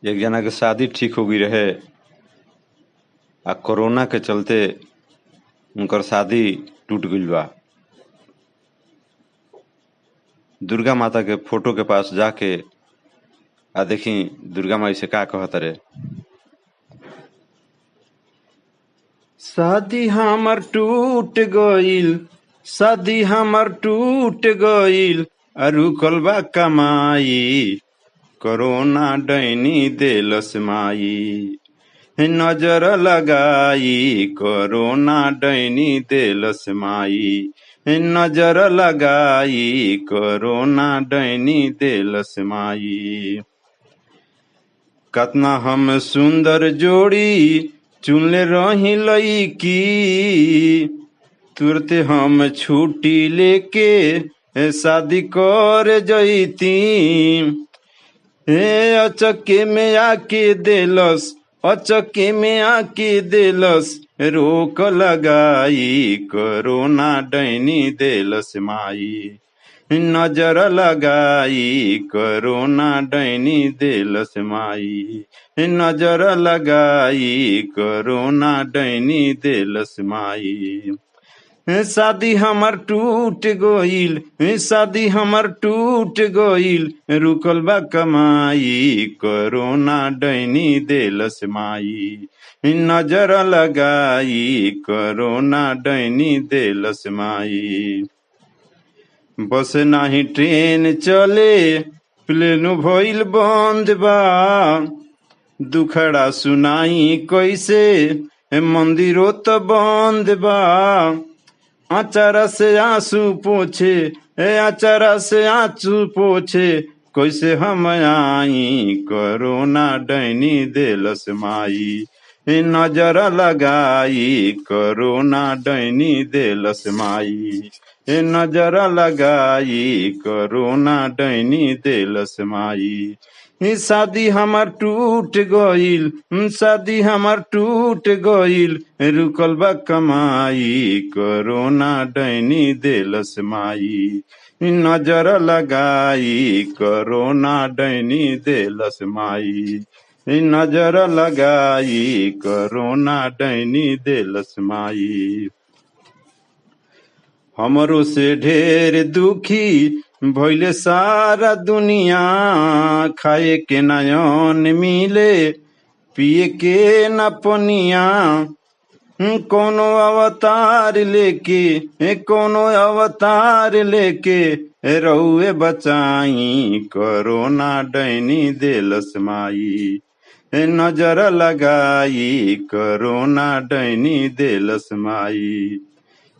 एक जना के शादी ठीक हो गई रहे आ कोरोना के चलते उनकर शादी टूट गईल बा। दुर्गा माता के फोटो के पास जाके आ देखी दुर्गा माई से का कहत रे। शादी हमर टूट गईल, शादी हमर टूट गईल, रुकल बा कमाई, कोरोना डैनी देलस माई, नजर लगाई, कोरोना डैनी देलस माई, नजर लगाई, कोरोना डैनी देलस माई। कतना हम सुंदर जोड़ी चुनले रही लईकी, तुरते हम छुट्टी लेके शादी कर जईती। अचके में आके देलस, अचके में आके देलस, रोक लगाई, कोरोना डैनी देलस माई, नजर लगाई, कोरोना डैनी देलस माई, नजर लगाई, कोरोना डैनी देलस माई। शादी हमर टूट गईल, शादी हमर टूट गईल, रुकल बा कमाई, कोरोना डैनी देलस माई, नजर लगाई, कोरोना डैनी देलस माई। बस नाही ट्रेन चले, प्लेन भइल बंद बा, दुखड़ा सुनाई कैसे, मंदिरो तो बंद बा। आचारा से आंसू पोछे, आचारा से आंसू पोछे, कैसे हम आई, कोरोना डैनी देलस माई, नजर लगाई, कोरोना डैनी देलस माई, नजर लगाई, कोरोना डैनी देलस माई। शादी हमर टूट गईल, शादी हमर टूट गईल, रुकल बा कमाई, कोरोना डैनी देलस माई, नजर लगाई, कोरोना डैनी देलस माई, नजर लगाई, कोरोना डैनी देलस माई। हमरो से ढेर दुखी भइले सारा दुनिया, खाए के नयन मिले, पिए के न पनिया। कोनो अवतार लेके, कोनो अवतार लेके, रउए बचाई, कोरोना डैनी देलस माई, नजर लगाई, कोरोना डैनी देलस माई।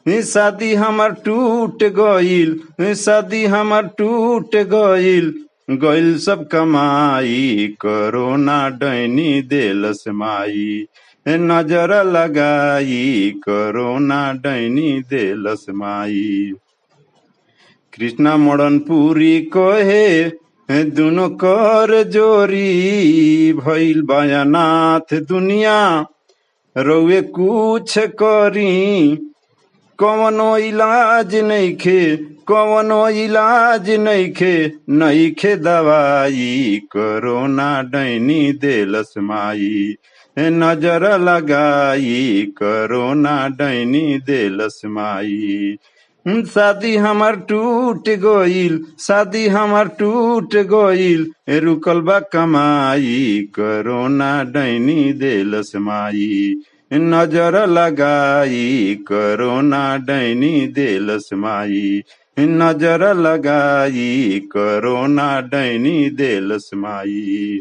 शादी हमर टूट गईल, शादी हमर टूट गईल, गईल सब कमाई, कोरोना डैनी देलस माई, नजर लगाई, कोरोना डैनी देलस माई। कृष्णा मदनपुरी कहे दुनो कर जोरी, भइल बायानाथ दुनिया, रउए कुछ करी। कवनो इलाज नइखे, कवनो इलाज नइखे, नइखे दवाई, कोरोना डैनी देलस माई, नजर लगाई, कोरोना डैनी देलस माई। शादी हमर टूट गईल, शादी हमर टूट गईल, रुकल बा कमाई, कोरोना डैनी देलस माई, नजर लगाई, कोरोना डैनी देलस माई, नजर लगाई, कोरोना डैनी देलस माई।